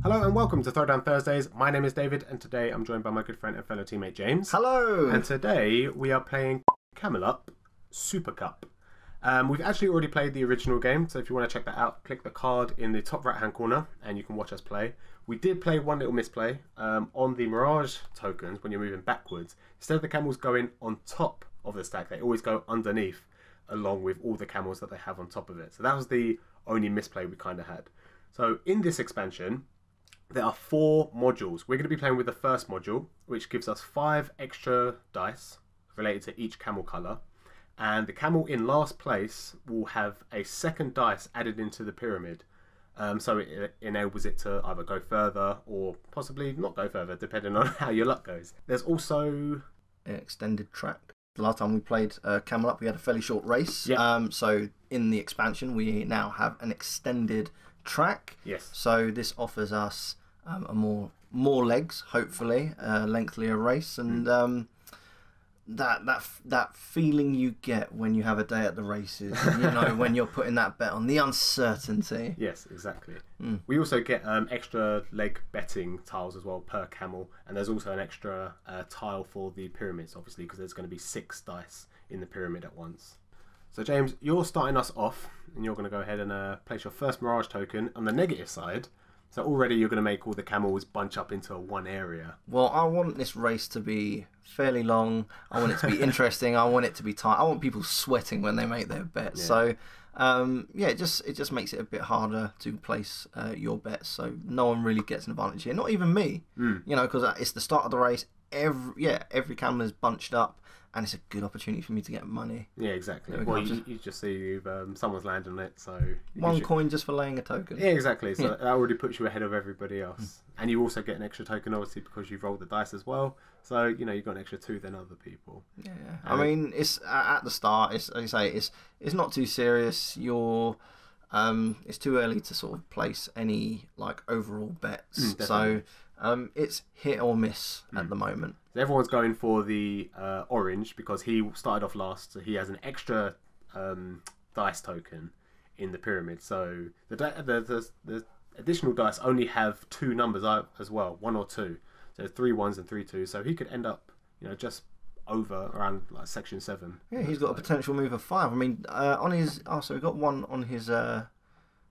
Hello and welcome to Throwdown Thursdays. My name is David and today I'm joined by my good friend and fellow teammate James. Hello! And today we are playing Camel Up Super Cup. We've actually already played the original game, so if you want to check that out, click the card in the top right hand corner and you can watch us play. We did play one little misplay on the Mirage tokens when you're moving backwards. Instead of the camels going on top of the stack, they always go underneath along with all the camels that they have on top of it. So that was the only misplay we kind of had. So in this expansion, there are 4 modules. We're going to be playing with the first module, which gives us 5 extra dice related to each camel colour. And the camel in last place will have a second dice added into the pyramid. So it enables it to either go further or possibly not go further, depending on how your luck goes. There's also an extended track. The last time we played Camel Up, we had a fairly short race. Yep. So in the expansion, we now have an extended track. Yes. So this offers us a more legs, hopefully, lengthier race, and that feeling you get when you have a day at the races, you know, when you're putting that bet on, the uncertainty. Yes, exactly. We also get extra leg betting tiles as well per camel, and there's also an extra tile for the pyramids, obviously, because there's going to be 6 dice in the pyramid at once. So James, you're starting us off, and you're going to go ahead and place your first Mirage token on the negative side. So already you're going to make all the camels bunch up into one area. Well, I want this race to be fairly long. I want it to be interesting. I want it to be tight. I want people sweating when they make their bets. Yeah. So, yeah, it just makes it a bit harder to place your bets. So no one really gets an advantage here. Not even me. You know, because it's the start of the race. Every camel is bunched up. And it's a good opportunity for me to get money. Yeah, exactly. Well, you just see someone's landed on it, so... One coin just for laying a token. Yeah, exactly. So that already puts you ahead of everybody else. And you also get an extra token, obviously, because you've rolled the dice as well. So, you know, you've got an extra 2 than other people. Yeah. I mean, it's at the start, it's, like you say, it's not too serious. It's too early to sort of place any, like, overall bets. So... it's hit or miss at the moment. So everyone's going for the orange because he started off last, so he has an extra dice token in the pyramid. So the additional dice only have 2 numbers as well, 1 or 2. So 3 1s and 3 2s. So he could end up, you know, just over around like section 7. Yeah, he's got a potential move of 5. I mean, on his so he got 1 on his.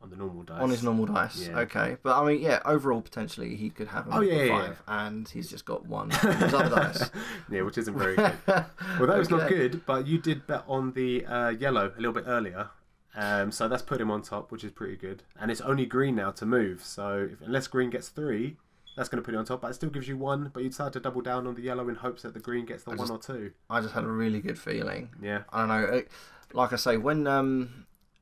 On the normal dice. On his normal dice, yeah. Okay. But I mean, yeah, overall, potentially, he could have a 5, and he's just got 1 on his other dice. Yeah, which isn't very good. Well, that was not good, but you did bet on the yellow a little bit earlier. So that's put him on top, which is pretty good. And it's only green now to move, so unless green gets 3, that's going to put it on top, but it still gives you 1, but you decide to double down on the yellow in hopes that the green gets the 1 or 2. I just had a really good feeling. Yeah. I don't know, like I say, when...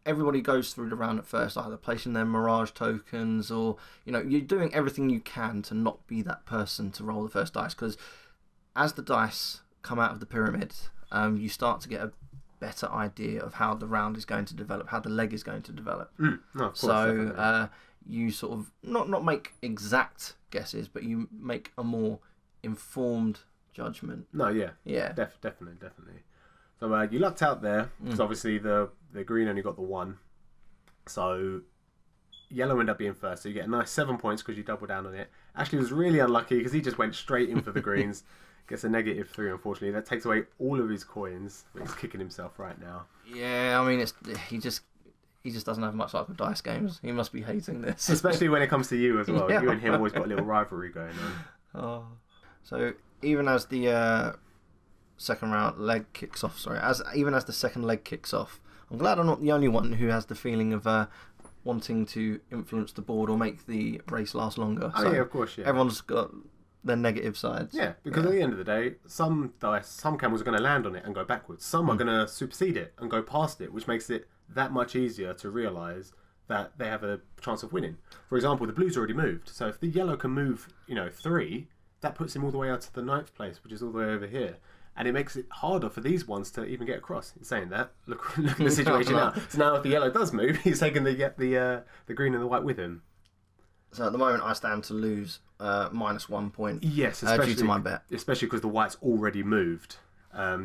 everybody goes through the round at first, either placing their Mirage tokens or, you know, you're doing everything you can to not be that person to roll the first dice, because as the dice come out of the pyramid, you start to get a better idea of how the round is going to develop, how the leg is going to develop. No, of course, so you sort of, not make exact guesses, but you make a more informed judgment. No, yeah. Yeah. Definitely. So you lucked out there, because obviously the green only got the 1. So yellow ended up being first, so you get a nice 7 points because you double down on it. Ashley was really unlucky because he just went straight in for the greens. Gets a -3, unfortunately. That takes away all of his coins, but he's kicking himself right now. Yeah, I mean, he just doesn't have much luck with dice games. He must be hating this. Especially when it comes to you as well. Yeah. You and him always got a little rivalry going on. Oh. So even as the... second round leg kicks off. Even as the second leg kicks off, I'm glad I'm not the only one who has the feeling of wanting to influence the board or make the race last longer. Oh, so yeah, of course, yeah. Everyone's got their negative sides. Yeah, because at the end of the day, some camels are going to land on it and go backwards. Some are going to supersede it and go past it, which makes it that much easier to realise that they have a chance of winning. For example, the blue's already moved, so if the yellow can move, 3, that puts him all the way out to the 9th place, which is all the way over here. And it makes it harder for these ones to even get across. In saying that, look at the situation now. So now if the yellow does move, he's taking the green and the white with him. So at the moment, I stand to lose -1 point. Yes, due to my bet. Especially because the white's already moved,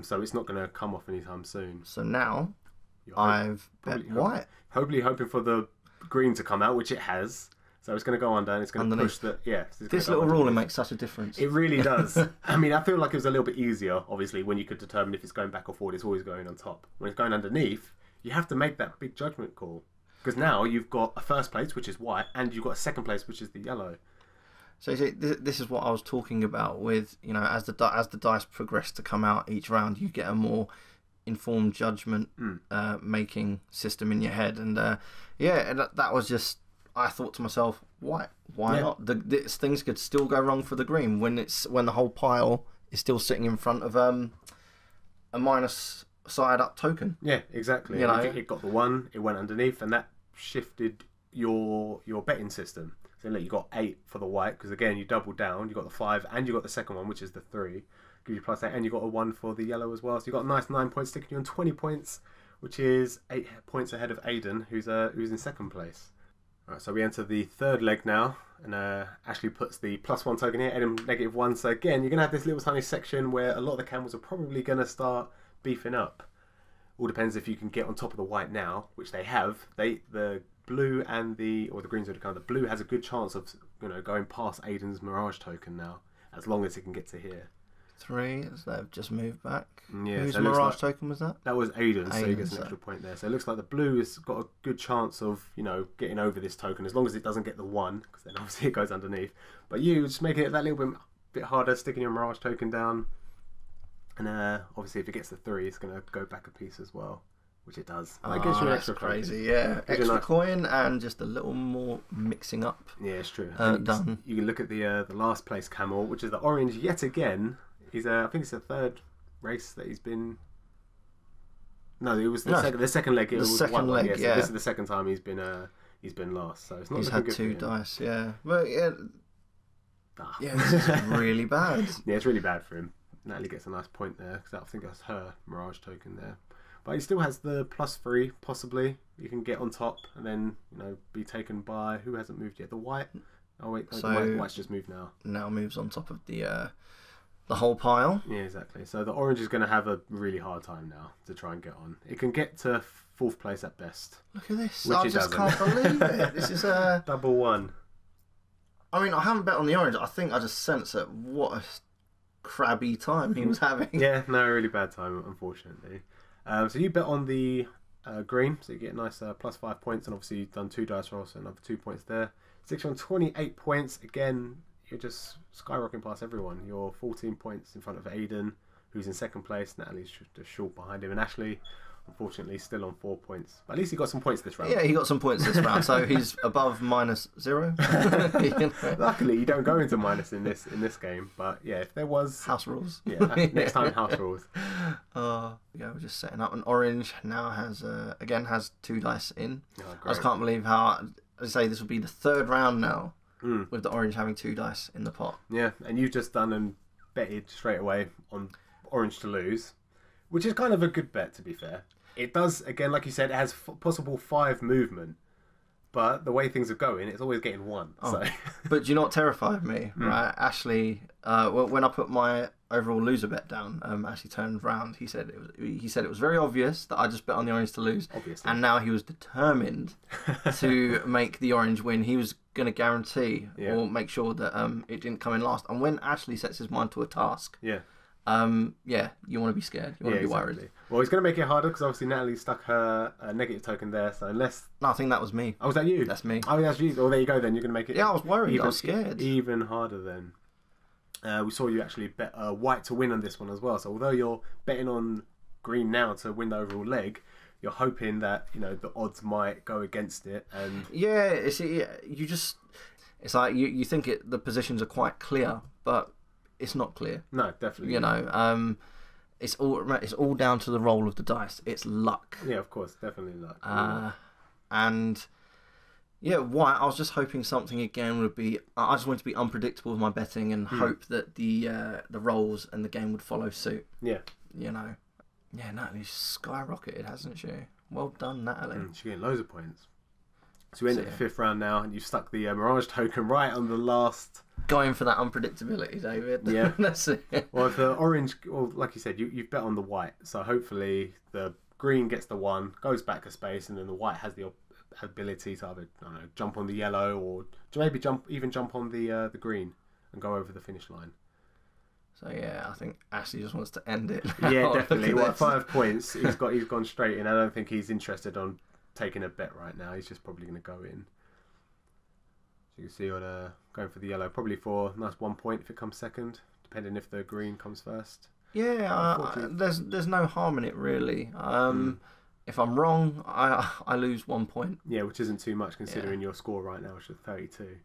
so it's not going to come off anytime soon. So now I've bet white. Hopefully hoping for the green to come out, which it has. So it's going to go under and it's going to push the... Yeah. This little ruling makes such a difference. It really does. I mean, I feel like it was a little bit easier, obviously, when you could determine if it's going back or forward, it's always going on top. When it's going underneath, you have to make that big judgment call. Because now you've got a first place, which is white, and you've got a second place, which is the yellow. So this is what I was talking about with, you know, as the dice progress to come out each round, you get a more informed judgment making system in your head. And that was just... I thought to myself, why not? Things could still go wrong for the green when the whole pile is still sitting in front of a minus side up token. Yeah, exactly. You know? It got the 1, it went underneath, and that shifted your betting system. So look, you got 8 for the white because again you doubled down. You got the 5 and you got the second one, which is the 3, give you +8, and you got a 1 for the yellow as well. So you got a nice 9 points, sticking you on 20 points, which is 8 points ahead of Aiden, who's in second place. Right, so we enter the third leg now, and Ashley puts the +1 token here, Aiden -1. So again, you're going to have this little tiny section where a lot of the camels are probably going to start beefing up. All depends if you can get on top of the white now, which they have. The blue and the green's already kind of... The blue has a good chance of, you know, going past Aiden's Mirage token now, as long as it can get to here. 3, as they've just moved back. Yeah, Whose so Mirage token was that? That was Aiden, so he gets an extra point there. So it looks like the blue has got a good chance of, you know, getting over this token, as long as it doesn't get the 1, because then obviously it goes underneath. But you just make it that little bit harder, sticking your Mirage token down. And obviously if it gets the 3, it's going to go back a piece as well, which it does. That gives you an extra crazy, yeah. Extra coin and just a little more mixing up. Yeah, it's true. Done. You can look at the last place camel, which is the orange yet again. He's I think it's the 3rd race that he's been... No, it was the second leg. It was second leg, yeah. So this is the second time he's been last. So it's not. He's had good 2 dice, yeah. But yeah, yeah, this is really bad. Yeah, it's really bad for him. Natalie gets a nice point there because I think that's her Mirage token there. But he still has the +3 possibly. You can get on top and then, you know, be taken by who hasn't moved yet. The white. Oh wait, so the white's just moved now. Now moves on top of the whole pile. Yeah, exactly. So the orange is going to have a really hard time now to try and get on. It can get to 4th place at best. Look at this. I just can't believe it. This is a... Double 1. I mean, I haven't bet on the orange. I think I just sense that what a crabby time he was having. Yeah, no, really bad time, unfortunately. So you bet on the green, so you get a nice +5 points, and obviously you've done 2 dice rolls, so another 2 points there. 6 on 28 points. Again, you're just skyrocketing past everyone. You're 14 points in front of Aiden, who's in second place. Natalie's just short behind him, and Ashley, unfortunately, still on 4 points. But at least he got some points this round. Yeah, he got some points this round, so he's above -0. Luckily, you don't go into minus in this game. But yeah, if there was house rules, yeah, next time house rules. Yeah, we're just setting up. An orange now has 2 dice in. Oh, I just can't believe how. I say this will be the 3rd round now. With the orange having 2 dice in the pot. Yeah, and you've just done and betted straight away on orange to lose, which is kind of a good bet, to be fair. It does, again, like you said, it has possible 5 movement, but the way things are going, it's always getting 1. Oh. So. But do you know what terrified me? Right, Ashley, when I put my overall loser bet down, Ashley turned round. He said it was very obvious that I just bet on the orange to lose. Obviously. And now he was determined to make the orange win. He was going to guarantee or make sure that it didn't come in last. And when Ashley sets his mind to a task, you want to be scared. You want to be worried. Well, he's going to make it harder because obviously Natalie stuck her negative token there. So unless... No, I think that was me. Oh, was that you? That's me. Oh, that's you. Well, there you go then. You're going to make it... Yeah, I was worried. I was scared. Even harder then. We saw you actually bet white to win on this one as well. So although you're betting on green now to win the overall leg, you're hoping that, you know, the odds might go against it. And yeah, it's like you think the positions are quite clear, but it's not clear. No, definitely. You know, it's all down to the roll of the dice. It's luck. Yeah, of course, definitely luck. And yeah, white. I was just hoping something again would be. I just wanted to be unpredictable with my betting and hope that the rolls and the game would follow suit. Yeah. You know. Yeah, Natalie's skyrocketed, hasn't she? Well done, Natalie. She's getting loads of points. So we end at the 5th round now, and you've stuck the Mirage token right on the last... Going for that unpredictability, David. Yeah. That's it. Well, if the orange... Well, like you said, you've bet on the white, so hopefully the green gets the 1, goes back a space, and then the white has the ability to either, I don't know, jump on the yellow or to maybe even jump on the green and go over the finish line. So yeah, I think Ashley just wants to end it. Yeah, definitely. Well, 5 points. He's gone straight in. I don't think he's interested on taking a bet right now. He's just probably going to go in. So you can see on going for the yellow, probably for a nice 1 point if it comes second, depending if the green comes first. Yeah, there's no harm in it really. If I'm wrong, I lose 1 point. Yeah, which isn't too much considering your score right now, which is 32.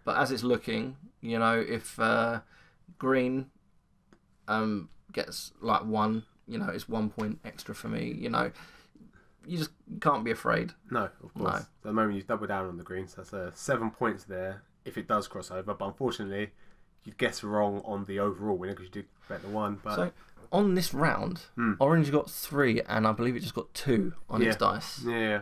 But as it's looking, you know, if green gets like 1, you know, it's 1 point extra for me. You know, you just can't be afraid. No, of course. No. At the moment you double down on the green, so that's 7 points there if it does cross over. But unfortunately, you'd guess wrong on the overall winner because you did bet the 1. But so on this round, orange got 3, and I believe it just got 2 on its dice. Yeah.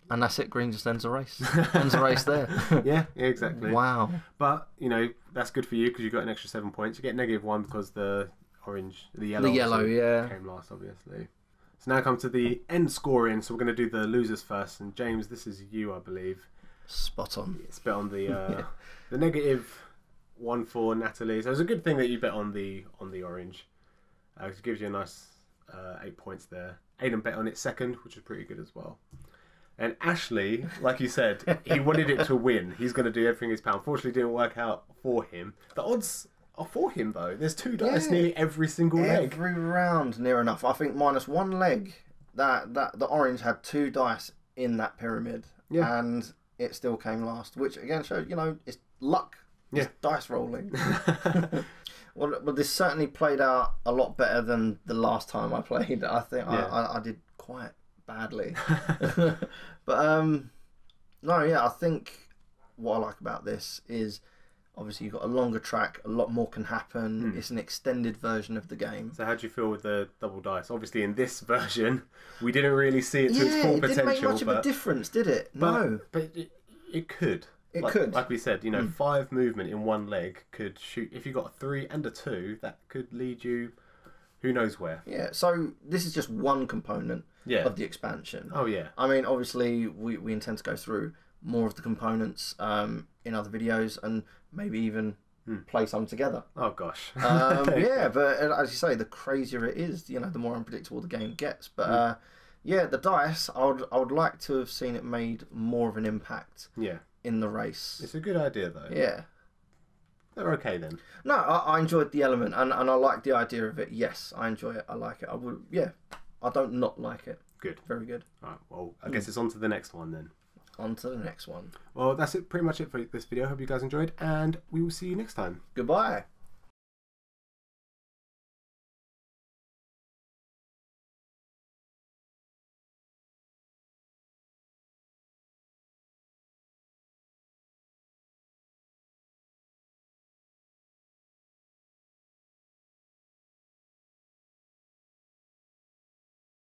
And that's it. Green just ends a race. Ends a race there. Yeah, exactly. Wow. But you know that's good for you because you got an extra 7 points. You get -1 because the yellow came last, obviously. So now come to the end scoring. So we're going to do the losers first. And James, this is you, I believe. Spot on. It's bet on the the -1 for Natalie. So it's a good thing that you bet on the orange. It gives you a nice 8 points there. Aiden bet on it second, which is pretty good as well. And Ashley, like you said, he wanted it to win. He's going to do everything in his power. Unfortunately, it didn't work out for him. The odds are for him, though. There's 2 dice nearly every single leg. Every round, near enough. I think minus 1 leg, that the orange had 2 dice in that pyramid. Yeah. And it still came last, which again shows, you know, it's luck. It's dice rolling. Well, this certainly played out a lot better than the last time I played. I think I did quite badly. But no, yeah, I think what I like about this is obviously you've got a longer track, a lot more can happen. It's an extended version of the game. So how do you feel with the double dice? Obviously in this version we didn't really see it to its full potential. It didn't make much of a difference, did it? No. But it could. It could. Like we said, you know, 5 movement in 1 leg could shoot. If you got a 3 and a 2, that could lead you who knows where. Yeah, so this is just one component of the expansion. Oh, yeah. I mean, obviously, we intend to go through more of the components in other videos and maybe even play some together. Oh, gosh. Yeah, but as you say, the crazier it is, you know, the more unpredictable the game gets. But yeah, the dice, I would like to have seen it made more of an impact. Yeah. In the race. It's a good idea though. Yeah. They're okay then. No, I enjoyed the element and I like the idea of it. Yes, I enjoy it. I like it. I would, I don't not like it. Good. Very good. Alright, well, I guess it's on to the next one then. On to the next one. Well, that's pretty much it for this video. I hope you guys enjoyed and we will see you next time. Goodbye.